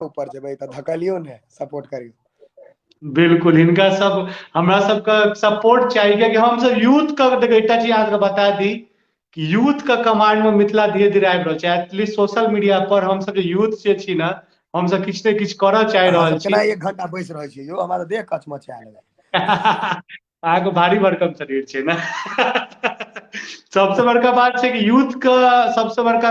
ऊपर जेबै तऽ धकलियो ने, सपोर्ट करियो। बिल्कुल, हिनका सब हमरा सबका सपोर्ट चाहिए, कियाकि हम सब यूथ का देखिए एकटा चीज अहाँके बता दी कि यूथ का कमांड में मिथिला धीरे धीरे आबि रहल छै। एटलीस्ट सोशल मीडिया पर हम सब जे यूथ जे छी ना, हम सब किछु ने किछु करऽ चाहि अहाँ रहल सब छी। केना 1 घंटा बैस रहल छियै यौ, हमरा देह कचमचा लेबै। अहाँके भारी भरकम शरीर छै ना। सबसे बड़का बात छै कि यूथ का सबसे बड़का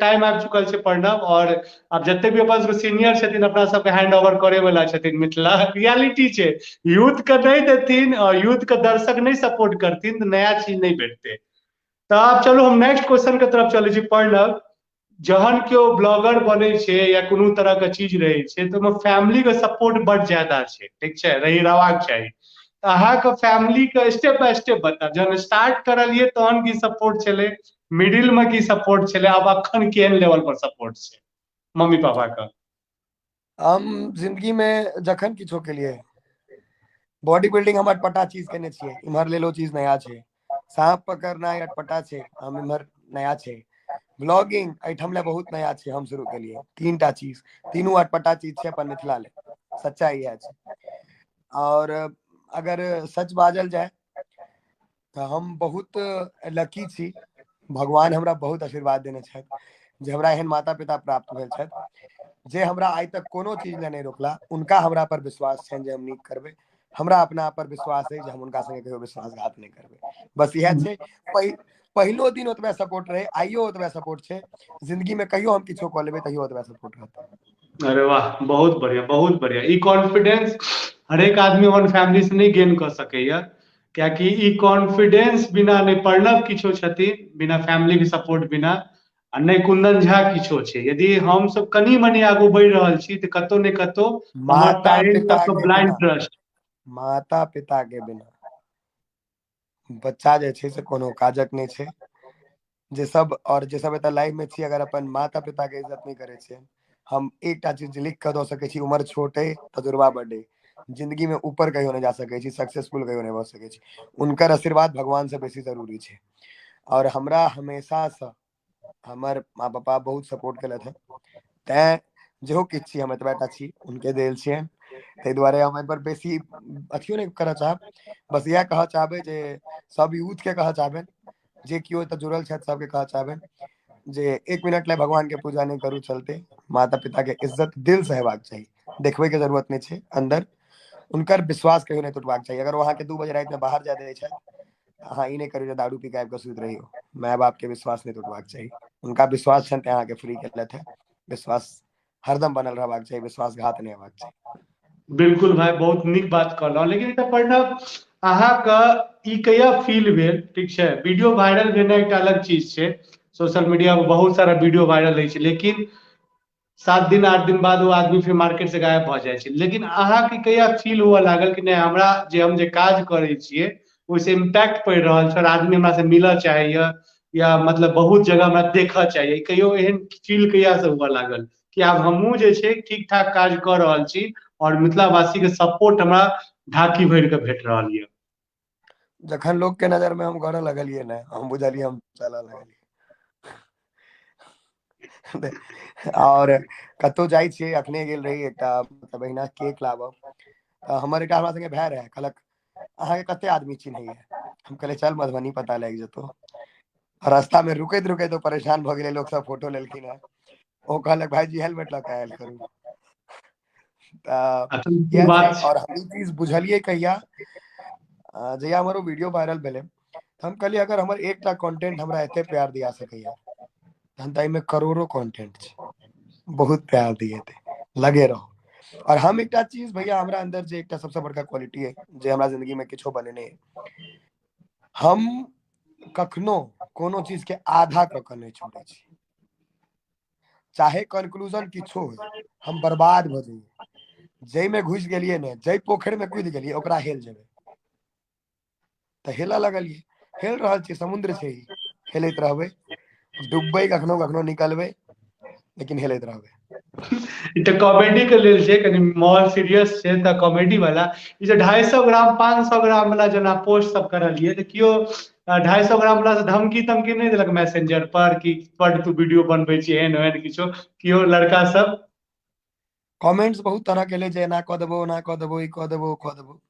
टाइम आबि चुकल छै प्रणव, और अब जते भी अपन सबके सीनियर छथिन अपना सबके हैंड ओवर करे वाला छथिन। मिथिला रियलिटी छै, यूथ के नहीं देथिन और यूथ के दर्शक नहीं सपोर्ट करथिन तो नया चीज नहीं भेटते। तो आब चलू हम नेक्स्ट क्वेश्चन के तरफ चलै छी। प्रणव, जहन केओ ब्लॉगर बने छै या कोनो तरह के चीज रहे छै तो ओहिमे फैमिली के सपोर्ट बड़ ज्यादा छै, ठीक छै, रहबाक चाही। अहाँके फैमिली के स्टेप बाय स्टेप बताउ, जहन स्टार्ट करलियै तहन की सपोर्ट छलै, मिडिल में की सपोर्ट छलै, आब अखन केहन लेवल पर सपोर्ट छै मम्मी पापा का? हम जिंदगी में जखन किछो केलिए, बॉडी बिल्डिंग हम अटपटा चीज केने छियै, इम्हर लेलो चीज नया छै। सांप पकड़नाइ अटपटा छै, हम इम्हर नया छै। ब्लॉगिंग एठम ले बहुत नया छै, हम शुरू केलिए 3टा चीज, तीनू अटपटा चीज छै अपन मिथिला ले, सच्चाई इएह छै। और अगर सच बाजल जाय तो हम बहुत लकी छी, भगवान हमरा बहुत आशीर्वाद देने छथि जे हमरा एहन माता पिता प्राप्त भेल छथि जे हमरा आइ तक कोनो चीज ले नहीं रोकला। उनका हमरा पर विश्वास छनि जे हम नीक करबै, हमरा अपना आप पर विश्वास है जे हम उनका संगे कहियो विश्वासघात नहीं करबै। बस इएह छै। पहिलो दिन ओतबे सपोर्ट रहे, आइयो ओतबे सपोर्ट छै। जिंदगी में कहियो हम किछो कऽ लेबै तैयो ओतबे सपोर्ट रहतै। अरे वाह, बहुत बढ़िया बहुत बढ़िया। ई कॉन्फिडेंस हरेक आदमी अपन फैमिली से नहीं गेन कर सकैया, कियाकि ई कॉन्फिडेंस बिना नहीं प्रणव किछो छथिन, बिना फैमिली के सपोर्ट बिना, आ नहीं कुंदन झा किछो छै। यदि हम सब कनी मनी आगू बढ़ि रहल छी तऽ कतौ ने कतौ हमर माता पेरेंट्स पिता सबके के ब्लाइंड बिना, ट्रस्ट। माता पिता के बिना बच्चा जे छै से कोनो काजक नहीं छै। जे सब और जे सब एतऽ लाइव में छी, अगर अपन माता पिता के इज्जत नहीं करे छै, हम एकटा चीज लिख के दऽ सकै छी, उम्र छोट है तजुर्बा बड़ है, जिंदगी में ऊपर कहियो नहीं जा सकै छी, सक्सेसफुल कहियो नहीं भऽ सकै छी। उनकर आशीर्वाद भगवान से बेसी जरूरी छै। और हमरा हमेशा से हमर माँ पापा बहुत सपोर्ट केलथि हैं, तैं जेहो किछु छी हम एतबेटा छी उनके देल छियनि। ताहि दुआरे हम एहि पर बेसी अथियो नहीं करऽ चाहब। बस इएह कहऽ चाहबै जे सब यूथ के कहऽ चाहबनि, जे केओ एतऽ जुड़ल छथि सबके कहऽ चाहबनि जे 1 मिनट ले भगवान के पूजा नहीं करू चलते, माता पिता के इज्जत दिल से हेबाक चाही, देखबै के जरूरत नहीं छै अंदर। उनकर विश्वास कहियो नहीं टूटबाक चाही। अगर वो अहाँके 2 बजे राति में बाहर जाय दै छथि, अहाँ ई नहीं करियौ जे दारू पी के आबि कऽ सुति रहियो। माय बाप के विश्वास नहीं टूटबाक चाही, उनका विश्वास छनि तें अहाँके फ्री केलथि है। विश्वास हरदम बनल रहबाक चाही, विश्वासघात नहीं हेबाक चाही। बिल्कुल भाई, बहुत नीक बात कहलहुँ। लेकिन एकटा प्रणव, अहाँके ई कहिया फील भेल, ठीक छै, वीडियो वायरल भेनाइ एकटा अलग चीज छै, सोशल मीडिया पर बहुत सारा वीडियो वायरल होइ छै, लेकिन 7 दिन 8 दिन बाद वो आदमी फिर मार्केट से गायब भऽ जाइ छै। लेकिन अहाँके कहिया फील हुआ लागल कि नहीं, हमरा जे हम जे काज करै छियै ओहिसे इम्पैक्ट पड़ि रहल छै और आदमी हमरा से मिलऽ चाहैया, या मतलब बहुत जगह हमरा देखऽ चाहिए, कहियो एहन फील कहिया से हुआ लागल कि आब हमहूँ जे छै ठीक ठाक काज कऽ रहल छी और मिथिला वासी के सपोर्ट हमरा ढाकी भरि के भेट रहल ये? जखन लोग के नजर में हम गड़ऽ लगलियै ने, हम बुझलियै हम चलऽ लगलियै। और कतौ जाइ छियै, अखने गेल रही एकटा मतलब अहिना केक लाबऽ, हमर एकटा हमरा संगे भाय रहै, कहलक अहाँके कते आदमी चिन्हैया? हम कहलियै चल मधुबनी पता लागि जेतौ। रास्ता में रुकैत रुकैत ओ परेशान भऽ गेलै, लोग सब फोटो लेलखिन है। ओ कहलक भाईजी हेलमेट लऽ के आयल करू। असल की इएह छै। बात छै। और हम ई चीज बुझलियै कहिया, जहिया हमर ओ वीडियो वायरल भेलै, हम कहलियै अगर हमर एकटा कंटेंट हमरा एते प्यार दिया सकैया तहन तऽ एहिमे करोड़ों कंटेंट छै, बहुत प्यार दिएतै, लगे रहो। और हम एकटा चीज भैया, हमरा अंदर जे एकटा सबसे बड़का क्वालिटी है जे हमरा जिंदगी में किछो बनेने है, हम कखनो कोनो चीज के आधा कऽ के नहीं छोड़े छी। चाहे कंक्लूजन किछो हो, हम बर्बाद भऽ जाइए, जै में घुस गेलियै ने, जै पोखरि में कूदि गेलियै ओकरा हेल जेबै। तऽ हेलऽ लगलियै, हेल रहल छियै, समुद्र छै ई, हेलैत रहबै, डूबबै कखनो कखनो निकलबै, लेकिन हेलैत रहबै। ई तऽ कॉमेडी के लेल छै, कनी माहौल सीरियस छै तऽ कॉमेडी वाला। ई जे 250 ग्राम 500 ग्राम वाला जेना पोस्ट सब करलियै, तऽ केओ 250 ग्राम वाला से धमकी तमकी नहीं देलक मैसेंजर पर कि बड तू वीडियो बनबै छी एहन ओहन किछो, केओ लड़का सब? कमेंट्स बहुत तरह के ले जे एना कऽ देबो ओना कऽ देबो ई कऽ देबो ओ कऽ देबो,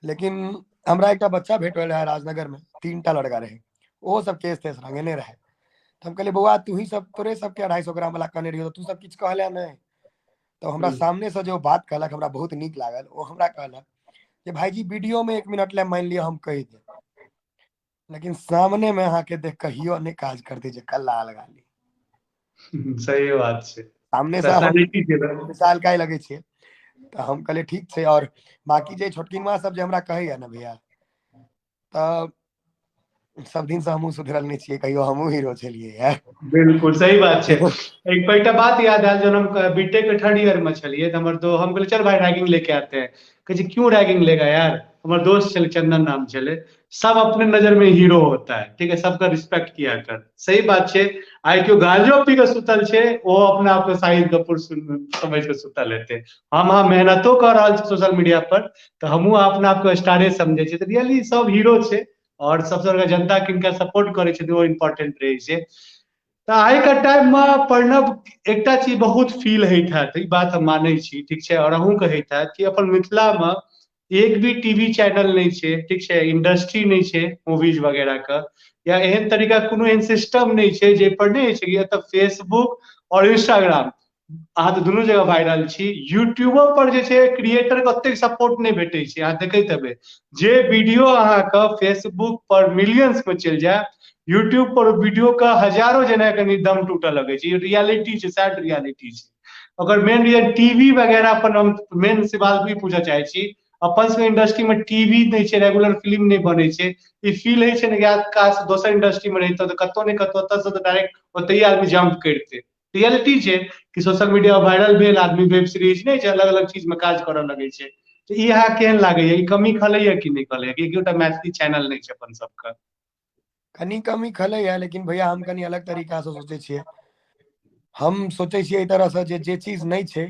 लेकिन हमरा एक बच्चा भेट रहा राजनगर में, 3टा लड़का रहे, वो सब केस तेस रंगेने रहे। तो हम कहलिए बौआ तू ही सब तोरे सबके 250 ग्राम वाला कहने रहियो, तू सब किछ कहले नहीं। तो हमरा सामने से जो बात कहलक हमरा बहुत नीक लागल, वो हमरा कहलक कि भाईजी वीडियो में 1 मिनट ले मान लियो हम कह दे, लेकिन सामने में अहाँ के देख कहियो नहीं काज करते जे कल्ला लगा ली। सही बात छै, सामने से हम पर्सनालिटी छै। मिसाल काय लगे छे, तो हम कहले ठीक छे। और बाकी जे छोटकिनवा सब जे हमरा कहे ना भैया, तो सब दिन से हमहू सुधरल नहीं छे, कहियो हमहू हीरो छलिए यार। बिल्कुल सही बात छै। एक पैटा बात याद आयल जब हम बीटेक के थर्ड ईयर में छलिए, तो हमर दो हम कहले चल भाई रैगिंग लेके आते हैं। कहे क्यों रैगिंग लेगा यार, हमारे दोस्त चले चंदन नाम चले, सब अपने नजर में हीरो होता है, ठीक है, सबका रिस्पेक्ट किया कर। सही बात छे। आई क्यों गांजो पी के सुतल छे, वो अपने आप को शाहिद कपूर समझ के सुतल हेते। हम मेहनतो कर रहा सोशल मीडिया पर, तो हमहू अपने आप को स्टारे समझे छे। तो रियली सब हीरो छे, और सबसे बड़का जनता किनका सपोर्ट करे छे वो इम्पोर्टेंट रहे छे। तो आइ के टाइम में प्रणव एकटा चीज बहुत फील होइत हैत, ई बात हम मानै छी, ठीक छै, और अहूँ कहैत हैत कि अपन मिथिला में एक भी टीवी चैनल नहीं छै, ठीक छै, इंडस्ट्री नहीं छै मूवीज वगैरह का, या एहन तरीका कोनो एहन सिस्टम नहीं छै जे पर नहीं छै कि एतऽ फेसबुक और इंस्टाग्राम अहाँ तऽ दुनू जगह वायरल छी, यूट्यूबो पर जे छै क्रिएटर के ओतेक सपोर्ट नहीं भेटै छै। अहाँ देखैत हेबै जे वीडियो अहाँके फेसबुक पर मिलियंस में चलि जाय, यूट्यूब पर वीडियो का हजारों जना कनी दम टूटऽ लगे छै। रियलिटी छै, सैड रियलिटी छै। ओकर मेन रीजन टीवी वगैरह अपन हम मेन सवाल भी पूछऽ चाहे छी, अपन सबके इंडस्ट्री में टीवी नहीं छै, रेगुलर फिल्म नहीं बनै छै। ई फील होइ छै ने कि काश दोसर इंडस्ट्री में रहितौ तऽ कतौ ने कतौ ओतऽ से तऽ डायरेक्ट ओतही आदमी जंप करितै। रियलिटी छै कि सोशल मीडिया वायरल भेल, आदमी वेब सीरीज नहीं छै, अलग अलग चीज में काज करऽ लगे छै। तो ई अहाँ केहन लागैया, ई कमी खलैया कि नहीं खलैया कि एकोटा मैथिली चैनल नहीं छै अपन सबके? कनी कमी खले है, लेकिन भैया हम कनी अलग तरीका से सोचे छिए। हम सोचे छिए तरह से जे चीज नहीं छै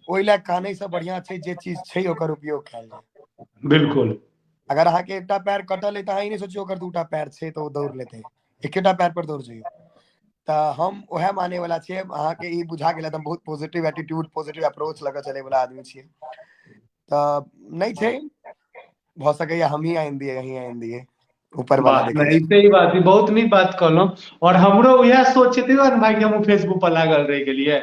ओइ ला काने से बढ़िया छै जे चीज छै ओकर उपयोग कैल जाय। बिल्कुल। अगर अहाँ के एकटा पैर कटल है तो अहाँ ई नहीं सोचियो ओकर 2टा पैर छै तो दौड़ लेते, एकेटा पैर पर दौड़ जइयो। तो हम वह माने वाला छे, अहाँ के ई बुझा गेल एकदम बहुत पॉजिटिव एटीट्यूड पॉजिटिव अप्रोच लगा चले वाला आदमी छे। तो नहीं छै, भ सके हम ही आइन दिए यही आइन दिए, ऊपर वाला वाह, देखे नहीं छै। सही बात, ई बहुत नीक बात कहलहुँ। और हमरो उएह सोच छै, तैयो ने भाई कि हम फेसबुक पर लागल रह गेलिए।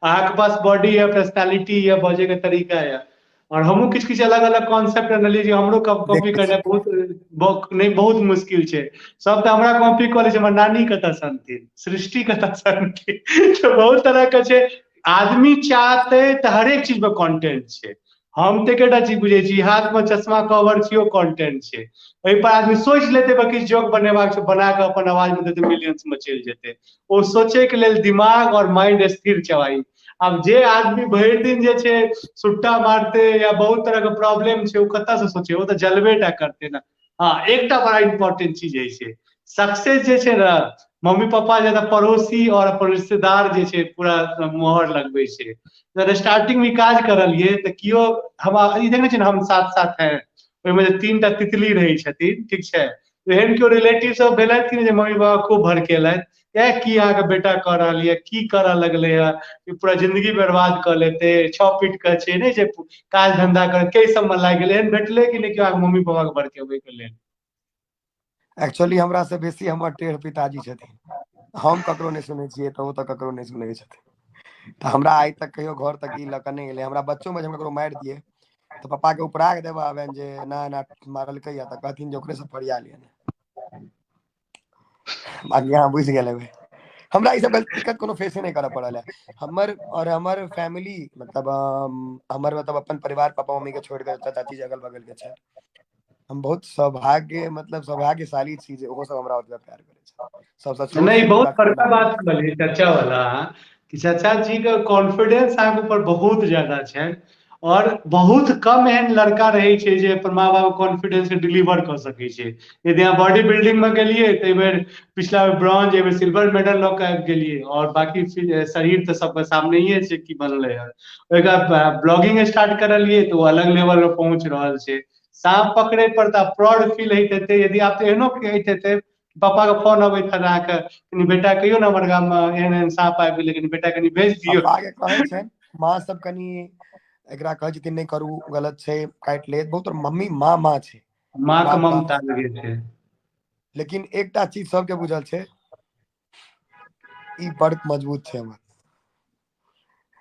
अहाँके पास बॉडी है, पर्सनालिटी है, बजे के तरीका है, और हमहू किछ किछ अलग अलग कॉन्सेप्ट अनलियै जे हमरो कॉपी देखे करनाइ छी नहीं बहुत मुश्किल छै। सब तऽ हमरा कॉपी कऽ लै छै, हमर नानी कतऽ सनथिन, सृष्टि कतऽ सनथिन तो बहुत तरह के छै। आदमी चाहते तऽ हरेक चीज में कंटेंट छै। हम तऽ एकेटा चीज बुझे छी, हाथ में चश्मा कवर छियो कंटेंट छै। ओहि पर आदमी सोच लेते किछु जोक बनेबाक छै, बना के अपन आवाज में देते, मिलियंस में चलि जेते। ओ सोचे के लेल दिमाग और माइंड स्थिर चाही। आब जे आदमी भरि दिन जे छै सुट्टा मारते या बहुत तरह के प्रॉब्लम छै, ओ कतऽ से सोचे, ओ तऽ जलबेटा करते ना। हाँ, एकटा बड़ा इंपॉर्टेंट चीज है छै, सक्सेस जे छै ना, मम्मी पापा ज्यादा पड़ोसी और अपन रिश्तेदार जे छै पूरा मोहर लगबै छै। जब स्टार्टिंग में काज करलियै तऽ कियो हम ई देखे छियै ने हम साथ साथ हैं, ओहिमे जे 3टा तितली रहै छथिन, ठीक छै, एहन केओ रिलेटिव सब भेलथि कि जे मम्मी पापा खूब भड़केलथि, की अहाँके बेटा कऽ रहल यऽ, की करऽ लगलै है, पूरा जिंदगी बर्बाद कऽ लेते, छः पीट के छै ने जे काज धंधा कर कै सब में लागि गेलै, एहन भेटलै कि नहीं कि अहाँके मम्मी पापा के भड़केबै के लेल? एक्चुअली हमरा से बेसी हमर टेढ़ पिताजी छथिन। हम ककरो नहीं सुने छिए तो तो ककरो नहीं सुने छथिन। तो हमरा आइ तक कहियो घर तक ई लऽ के नहीं एले। हमरा बच्चों में हम ककरो मारि दिए तो पापा के उपरा के देबा आबेन जे ना ना मारलकै या तऽ कहथिन जे ओकरे से फरिया लियन। बाकी अहाँ बुझि गेल हेबै, हमरा ई सब दिक्कत कोनो फेसे नहीं करऽ पड़ल है। हमर फैमिली मतलब हमर मतलब अपन परिवार पापा मम्मी के छोड़ के चाचा चाची अगल बगल के छै, हम बहुत सौभाग्य मतलब सौभाग्यशाली छी जे ओहो सब हमरा ओतबे प्यार करे छै। सबसे छोट नहीं, छी बहुत पूरा बड़का खानदान में। बात कहलियै चाचा वाला, कि चाचा जी के कॉन्फिडेंस अहाँके ऊपर बहुत ज्यादा छै। और बहुत कम एहन लड़का रहे छै जे अपन माँ बाप कॉन्फिडेंस के डिलीवर कर सकै छै। यदि अहाँ बॉडी बिल्डिंग में गेलियै तऽ एहि बेर पिछला बेर ब्रॉन्ज, एहि बेर सिल्वर मेडल लऽ के आबि गेलियै, और बाकी शरीर तऽ सबके सामने छै कि बनले है। ओहिके बाद ब्लॉगिंग स्टार्ट करलियै तऽ वो अलग लेवल पे पहुंच रहल छै। सांप पकड़े पर तऽ प्राउड फील होइत हेतै, यदि आप तऽ एहनो कहैत हेतै पापा के फोन अबैत अहाँके, कनि बेटा कहियो ने हमर गाम में एहन एहन साँप आबि गेलै, कनि बेटा कनि भेज दियौ। पापा के कहै छै माँ सब कनी एकरा कहै छथिन नहीं करू, गलत छै, काटि लेत बहुत। और मम्मी माँ माँ छै, माँ के बाप ममता बाप। लगे छै। लेकिन एकटा चीज सबके बुझल छै, ई बड़ मजबूत छै हमर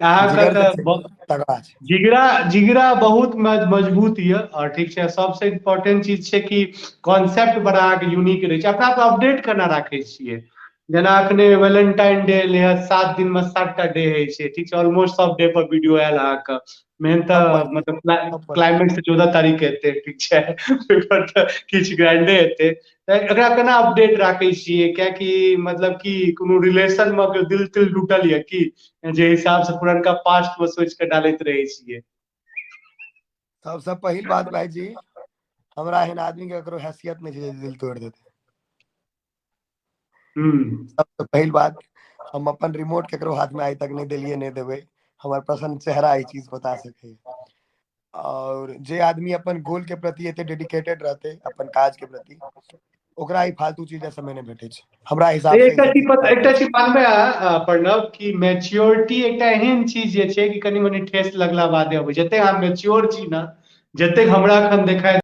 अहाँके जिगर जे छै तऽ तगड़ा छै। जिगरा जिगरा बहुत मजबूत ये, और ठीक छै, सबसे इम्पोर्टेंट चीज छै कि कॉन्सेप्ट बड़ा अहाँके यूनिक रहै छै, अपना आपके अपडेट केना राखै छियै। जेना अखने वैलेंटाइन डे एलै है, 7 दिन में 7 टा डे होइ छै, ठीक छै, ऑलमोस्ट सब डे पर वीडियो आयल अहाँके। मेन सब तऽ पर दियौ, मतलब सब पर दियौ। क्लाइमेक्स 14 तारीख के हेतै, ठीक छै। ओहिपर तऽ किछु ग्रैंडे हेतै। तऽ एकरा केना अपडेट राखै छियै, कियाकि मतलब कि कोनो रिलेशन मे दिल तिल टूटल यऽ की, जे हिसाब से पुरनका पास्ट में सोच के डालैत रहे छियै। सबसे पहिल बात भाईजी, हमरा एहन आदमी के ककरो हैसियत नहीं छै जे दिल तोड़ देते। हम्म। सबसे पहिल बात, हम अपन रिमोट केकरो हाथ में आइ तक नहीं देलिए, नहीं देबै। हमर प्रसन्न चेहरा ई चीज बता सकै। और जे आदमी अपन गोल के प्रति एते डेडिकेटेड रहते, अपन काज के प्रति, ओकरा ई फालतू चीज समय नहीं भेटे छै, हमरा हिसाब से ई सब चीज एकटा फालतू छै। चीज मानबै प्रणव, कि मैच्योरिटी एकटा एहन चीज जे छै कि कनि मनी ठेस लगला बादे अबै छै। जते अहाँ मैच्योर छी ने, जतेक हमरा एखन देखाय